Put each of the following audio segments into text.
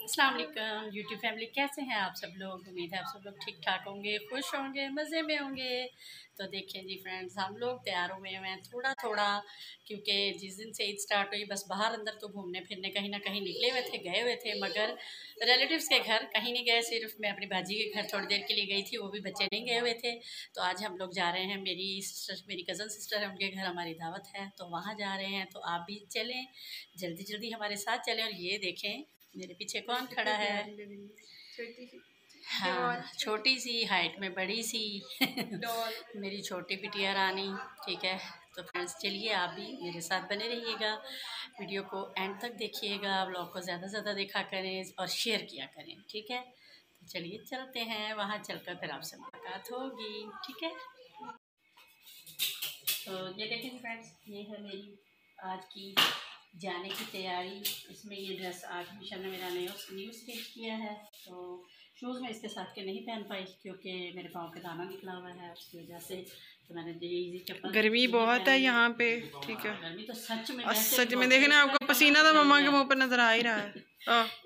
अस्सलाम वालेकुम YouTube family, कैसे हैं आप सब लोग। उम्मीद है आप सब लोग ठीक ठाक होंगे, खुश होंगे, मज़े में होंगे। तो देखें जी फ्रेंड्स, हम लोग तैयार हुए हैं थोड़ा थोड़ा, क्योंकि जिस दिन से ईद स्टार्ट हुई बस बाहर अंदर तो घूमने फिरने कहीं ना कहीं निकले हुए थे, गए हुए थे, मगर रिलेटिव्स के घर कहीं नहीं गए। सिर्फ मैं अपनी भाजी के घर थोड़ी देर के लिए गई थी, वो भी बच्चे नहीं गए हुए थे। तो आज हम लोग जा रहे हैं, मेरी कज़न सिस्टर है, उनके घर हमारी दावत है, तो वहाँ जा रहे हैं। तो आप भी चलें, जल्दी जल्दी हमारे साथ चलें। और ये देखें मेरे पीछे कौन खड़ा है। हाँ, छोटी सी हाइट में बड़ी सी मेरी छोटी बिटिया रानी। ठीक है, तो फ्रेंड्स चलिए आप भी मेरे साथ बने रहिएगा, वीडियो को एंड तक देखिएगा, ब्लॉग को ज़्यादा से ज़्यादा देखा करें और शेयर किया करें। ठीक है, तो चलिए चलते हैं, वहाँ चलकर फिर आपसे मुलाकात होगी। ठीक है, तो ये देखें फ्रेंड्स, ये है मेरी आज की जाने की तैयारी। इसमें ये ड्रेस आज मिशन ने मेरा न्यू स्टिच किया है, तो शूज़ में इसके साथ के नहीं पहन पाई क्योंकि मेरे पाँव के दाना निकला हुआ है, उसकी वजह से। तो मैंने इजी चप्पल, गर्मी बहुत है यहाँ पे। ठीक है, गर्मी तो सच में, और सच में देखे ना, आपको पसीना तो मम्मा के मुंह पर नजर आ ही रहा है।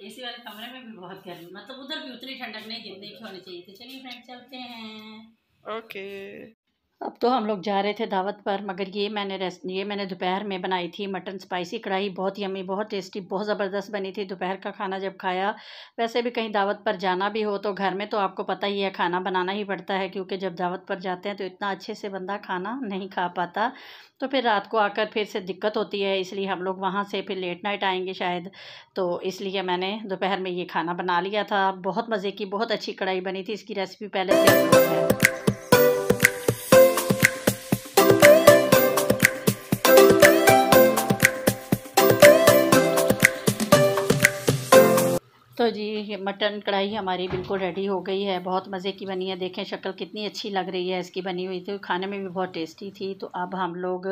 एसी वाले कमरे में भी बहुत गर्मी, मतलब उधर भी उतनी ठंडक नहीं जितनी की होनी चाहिए थी। चलिए फ्रेंड चलते हैं। ओके। अब तो हम लोग जा रहे थे दावत पर, मगर ये मैंने दोपहर में बनाई थी मटन स्पाइसी कढ़ाई। बहुत यम्मी, बहुत टेस्टी, बहुत ज़बरदस्त बनी थी। दोपहर का खाना जब खाया, वैसे भी कहीं दावत पर जाना भी हो तो घर में तो आपको पता ही है खाना बनाना ही पड़ता है, क्योंकि जब दावत पर जाते हैं तो इतना अच्छे से बंदा खाना नहीं खा पाता, तो फिर रात को आकर फिर से दिक्कत होती है। इसलिए हम लोग वहाँ से फिर लेट नाइट आएंगे शायद, तो इसलिए मैंने दोपहर में ये खाना बना लिया था। बहुत मज़े की, बहुत अच्छी कढ़ाई बनी थी। इसकी रेसिपी पहले से अपलोड है। तो जी ये मटन कढ़ाई हमारी बिल्कुल रेडी हो गई है, बहुत मज़े की बनी है। देखें शक्ल कितनी अच्छी लग रही है इसकी बनी हुई, तो खाने में भी बहुत टेस्टी थी। तो अब हम लोग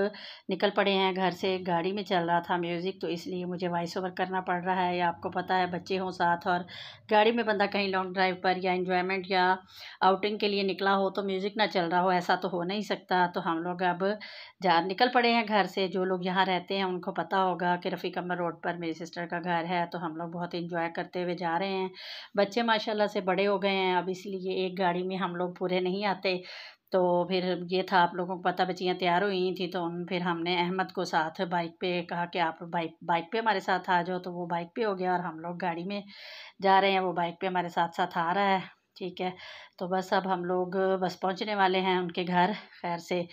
निकल पड़े हैं घर से। गाड़ी में चल रहा था म्यूज़िक, तो इसलिए मुझे वॉइस ओवर करना पड़ रहा है। या आपको पता है बच्चे हों साथ और गाड़ी में बंदा कहीं लॉन्ग ड्राइव पर या इन्जॉयमेंट या आउटिंग के लिए निकला हो तो म्यूज़िक ना चल रहा हो, ऐसा तो हो नहीं सकता। तो हम लोग अब निकल पड़े हैं घर से। जो लोग यहाँ रहते हैं उनको पता होगा कि रफ़ीक अमर रोड पर मेरी सिस्टर का घर है, तो हम लोग बहुत इंजॉय करते हुए जा रहे हैं। बच्चे माशाल्लाह से बड़े हो गए हैं अब, इसलिए एक गाड़ी में हम लोग पूरे नहीं आते। तो फिर ये था, आप लोगों को पता, बच्चियाँ तैयार हुई थी, तो फिर हमने अहमद को साथ बाइक पे कहा कि आप बाइक बाइक पे हमारे साथ आ जाओ, तो वो बाइक पे हो गया और हम लोग गाड़ी में जा रहे हैं। वो बाइक पे हमारे साथ साथ आ रहा है। ठीक है, तो बस अब हम लोग बस पहुंचने वाले हैं उनके घर खैर से।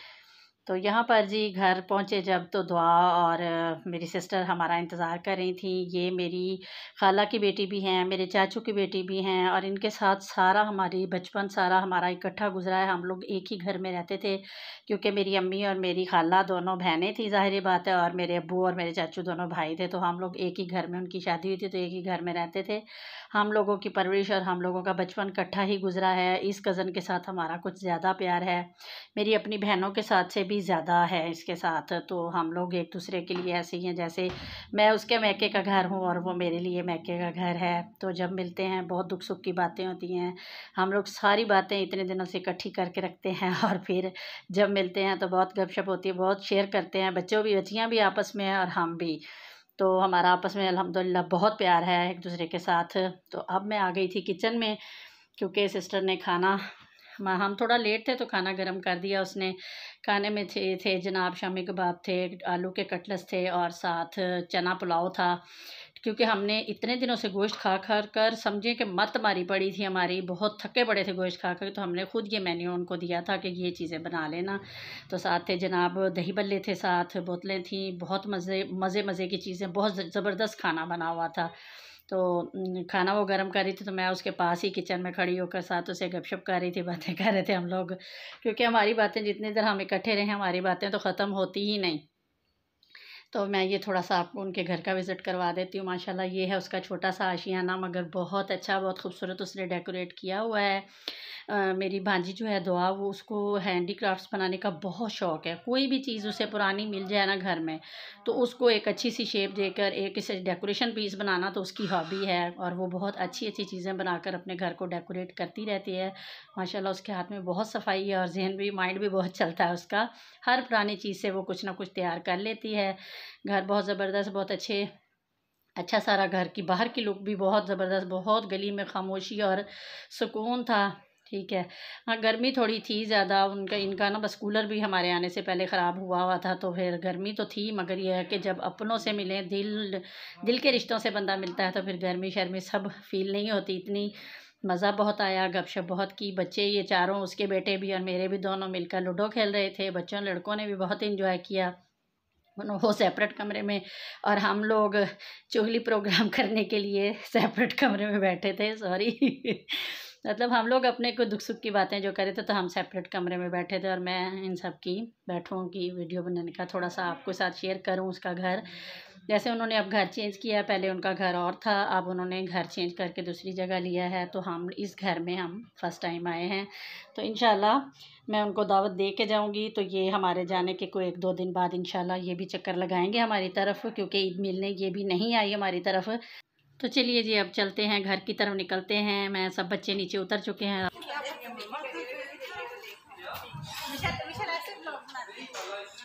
तो यहाँ पर जी घर पहुँचे जब, तो दुआ और मेरी सिस्टर हमारा इंतज़ार कर रही थी। ये मेरी खाला की बेटी भी हैं, मेरे चाचू की बेटी भी हैं, और इनके साथ सारा हमारी बचपन सारा हमारा इकट्ठा गुजरा है। हम लोग एक ही घर में रहते थे, क्योंकि मेरी अम्मी और मेरी खाला दोनों बहनें थी, ज़ाहिर बात है, और मेरे अब्बू और मेरे चाचू दोनों भाई थे। तो हम लोग एक ही घर में, उनकी शादी हुई थी तो एक ही घर में रहते थे। हम लोगों की परवरिश और हम लोगों का बचपन इकट्ठा ही गुजरा है। इस कज़न के साथ हमारा कुछ ज़्यादा प्यार है, मेरी अपनी बहनों के साथ से भी ज़्यादा है इसके साथ। तो हम लोग एक दूसरे के लिए ऐसे ही हैं जैसे मैं उसके मैके का घर हूँ और वो मेरे लिए मैके का घर है। तो जब मिलते हैं बहुत दुख सुख की बातें होती हैं, हम लोग सारी बातें इतने दिनों से इकट्ठी करके रखते हैं, और फिर जब मिलते हैं तो बहुत गपशप होती है, बहुत शेयर करते हैं, बच्चियाँ भी आपस में और हम भी। तो हमारा आपस में अल्हम्दुलिल्लाह बहुत प्यार है एक दूसरे के साथ। तो अब मैं आ गई थी किचन में, क्योंकि सिस्टर ने खाना, हम थोड़ा लेट थे तो खाना गर्म कर दिया उसने। खाने में थे जनाब शामी कबाब थे, आलू के कटलेट्स थे और साथ चना पुलाव था। क्योंकि हमने इतने दिनों से गोश्त खा कर समझे कि मत मारी पड़ी थी हमारी, बहुत थके पड़े थे गोश्त खा कर। तो हमने खुद ये मेन्यू उनको दिया था कि ये चीज़ें बना लेना। तो साथ थे जनाब दही बल्ले थे, साथ बोतलें थी, बहुत मज़े मज़े मज़े की चीज़ें, बहुत ज़बरदस्त खाना बना हुआ था। तो खाना वो गर्म कर रही थी, तो मैं उसके पास ही किचन में खड़ी होकर साथ उसे गपशप कर रही थी, बातें कर रहे थे हम लोग। क्योंकि हमारी बातें जितनी देर हम इकट्ठे रहे, हमारी बातें तो ख़त्म होती ही नहीं। तो मैं ये थोड़ा-सा आपको उनके घर का विज़िट करवा देती हूँ। माशाल्लाह ये है उसका छोटा-सा आशियाना, मगर बहुत अच्छा, बहुत खूबसूरत उसने डेकोरेट किया हुआ है। मेरी भांजी जो है दुआ, वो उसको हैंडीक्राफ्ट्स बनाने का बहुत शौक़ है। कोई भी चीज़ उसे पुरानी मिल जाए ना घर में, तो उसको एक अच्छी सी शेप देकर एक इसे डेकोरेशन पीस बनाना तो उसकी हॉबी है, और वो बहुत अच्छी-अच्छी चीज़ें बनाकर अपने घर को डेकोरेट करती रहती है। माशाल्लाह उसके हाथ में बहुत सफाई है और ज़हन भी, माइंड भी बहुत चलता है उसका। हर पुरानी चीज़ से वो कुछ ना कुछ तैयार कर लेती है। घर बहुत ज़बरदस्त, बहुत अच्छे अच्छा सारा घर की बाहर की लुक भी बहुत ज़बरदस्त, बहुत गली में खामोशी और सुकून था। ठीक है, हाँ गर्मी थोड़ी थी ज़्यादा, उनका इनका ना बस कूलर भी हमारे आने से पहले ख़राब हुआ था, तो फिर गर्मी तो थी, मगर यह है कि जब अपनों से मिलें, दिल दिल के रिश्तों से बंदा मिलता है तो फिर गर्मी शर्मी सब फील नहीं होती इतनी। मज़ा बहुत आया, गपशप बहुत की, बच्चे ये चारों, उसके बेटे भी और मेरे भी, दोनों मिलकर लूडो खेल रहे थे। बच्चों लड़कों ने भी बहुत इन्जॉय किया, वो सेपरेट कमरे में और हम लोग चुगली प्रोग्राम करने के लिए सेपरेट कमरे में बैठे थे। सॉरी मतलब हम लोग अपने को दुख सुख की बातें जो करे थे, तो हम सेपरेट कमरे में बैठे थे और मैं इन सब की बैठूँ की वीडियो बनाने का थोड़ा सा आपको साथ शेयर करूँ। उसका घर जैसे उन्होंने अब घर चेंज किया, पहले उनका घर और था, अब उन्होंने घर चेंज करके दूसरी जगह लिया है, तो हम इस घर में हम फ़र्स्ट टाइम आए हैं। तो इंशाल्लाह मैं उनको दावत दे के जाऊँगी, तो ये हमारे जाने के कोई 1-2 दिन बाद इंशाल्लाह ये भी चक्कर लगाएंगे हमारी तरफ, क्योंकि ईद मिलने ये भी नहीं आई हमारी तरफ। तो चलिए जी अब चलते हैं, घर की तरफ निकलते हैं। मैं सब बच्चे नीचे उतर चुके हैं।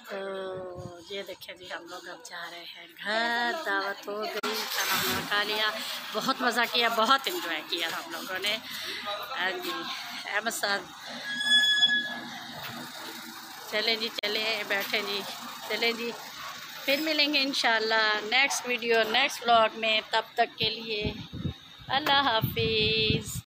तो ये देखिए जी, हम लोग अब जा रहे हैं घर। दावत हो गई, खाना वाना खा लिया, बहुत मज़ा किया, बहुत इन्जॉय किया हम लोगों ने। जी अहमद साहब, चले जी चले, बैठे जी, चले जी, फिर मिलेंगे इंशाल्लाह नेक्स्ट वीडियो नेक्स्ट व्लॉग में। तब तक के लिए अल्लाह हाफिज़।